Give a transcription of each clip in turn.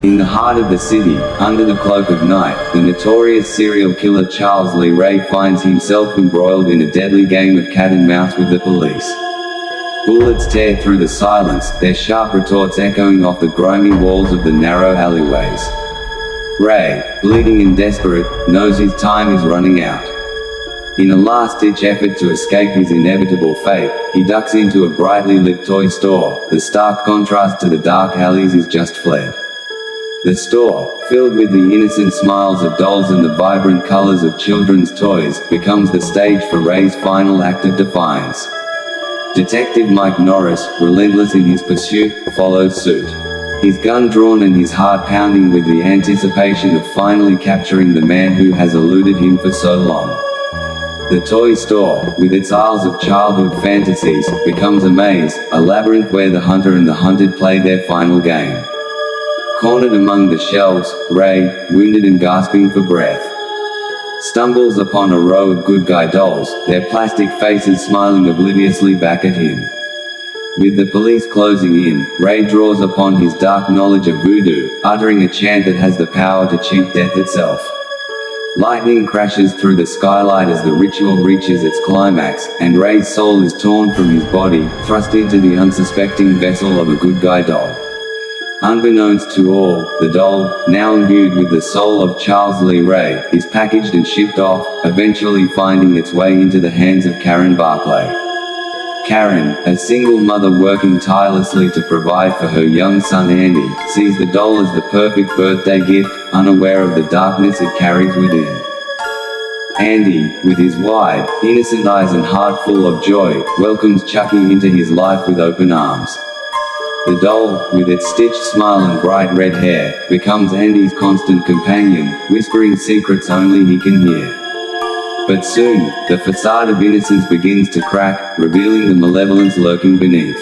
In the heart of the city, under the cloak of night, the notorious serial killer Charles Lee Ray finds himself embroiled in a deadly game of cat and mouse with the police. Bullets tear through the silence, their sharp retorts echoing off the grimy walls of the narrow alleyways. Ray, bleeding and desperate, knows his time is running out. In a last-ditch effort to escape his inevitable fate, he ducks into a brightly lit toy store. The stark contrast to the dark alleys is just fled. The store, filled with the innocent smiles of dolls and the vibrant colors of children's toys, becomes the stage for Ray's final act of defiance. Detective Mike Norris, relentless in his pursuit, follows suit. His gun drawn and his heart pounding with the anticipation of finally capturing the man who has eluded him for so long. The toy store, with its aisles of childhood fantasies, becomes a maze, a labyrinth where the hunter and the hunted play their final game. Cornered among the shelves, Ray, wounded and gasping for breath, stumbles upon a row of good guy dolls, their plastic faces smiling obliviously back at him. With the police closing in, Ray draws upon his dark knowledge of voodoo, uttering a chant that has the power to cheat death itself. Lightning crashes through the skylight as the ritual reaches its climax, and Ray's soul is torn from his body, thrust into the unsuspecting vessel of a good guy doll. Unbeknownst to all, the doll, now imbued with the soul of Charles Lee Ray, is packaged and shipped off, eventually finding its way into the hands of Karen Barclay. Karen, a single mother working tirelessly to provide for her young son Andy, sees the doll as the perfect birthday gift, unaware of the darkness it carries within. Andy, with his wide, innocent eyes and heart full of joy, welcomes Chucky into his life with open arms. The doll, with its stitched smile and bright red hair, becomes Andy's constant companion, whispering secrets only he can hear. But soon, the facade of innocence begins to crack, revealing the malevolence lurking beneath.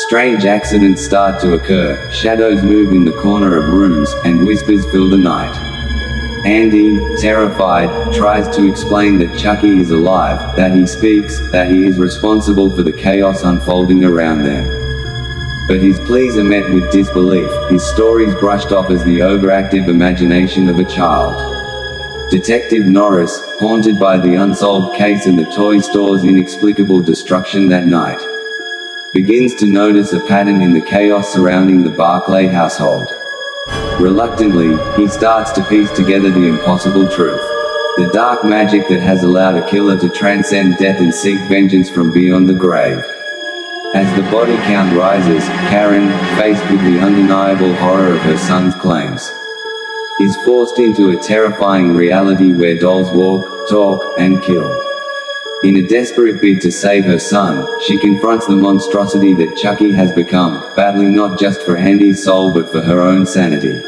Strange accidents start to occur, shadows move in the corner of rooms, and whispers fill the night. Andy, terrified, tries to explain that Chucky is alive, that he speaks, that he is responsible for the chaos unfolding around them. But his pleas are met with disbelief, his stories brushed off as the overactive imagination of a child. Detective Norris, haunted by the unsolved case and the toy store's inexplicable destruction that night, begins to notice a pattern in the chaos surrounding the Barclay household. Reluctantly, he starts to piece together the impossible truth. The dark magic that has allowed a killer to transcend death and seek vengeance from beyond the grave. As the body count rises, Karen, faced with the undeniable horror of her son's claims, is forced into a terrifying reality where dolls walk, talk, and kill. In a desperate bid to save her son, she confronts the monstrosity that Chucky has become, battling not just for Andy's soul but for her own sanity.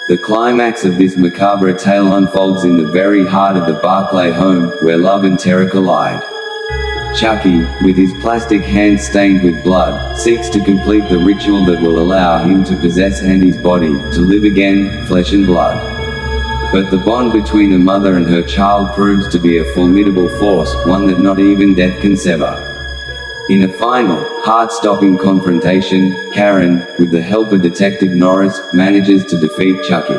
The climax of this macabre tale unfolds in the very heart of the Barclay home, where love and terror collide. Chucky, with his plastic hands stained with blood, seeks to complete the ritual that will allow him to possess Andy's body, to live again, flesh and blood. But the bond between a mother and her child proves to be a formidable force, one that not even death can sever. In a final, heart-stopping confrontation, Karen, with the help of Detective Norris, manages to defeat Chucky,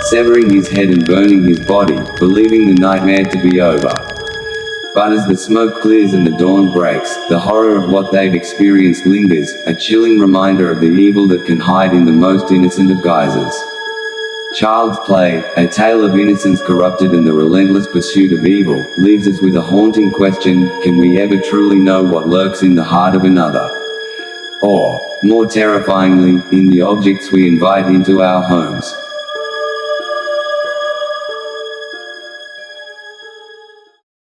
severing his head and burning his body, believing the nightmare to be over. But as the smoke clears and the dawn breaks, the horror of what they've experienced lingers, a chilling reminder of the evil that can hide in the most innocent of guises. Child's Play, a tale of innocence corrupted and the relentless pursuit of evil, leaves us with a haunting question: can we ever truly know what lurks in the heart of another? Or, more terrifyingly, in the objects we invite into our homes?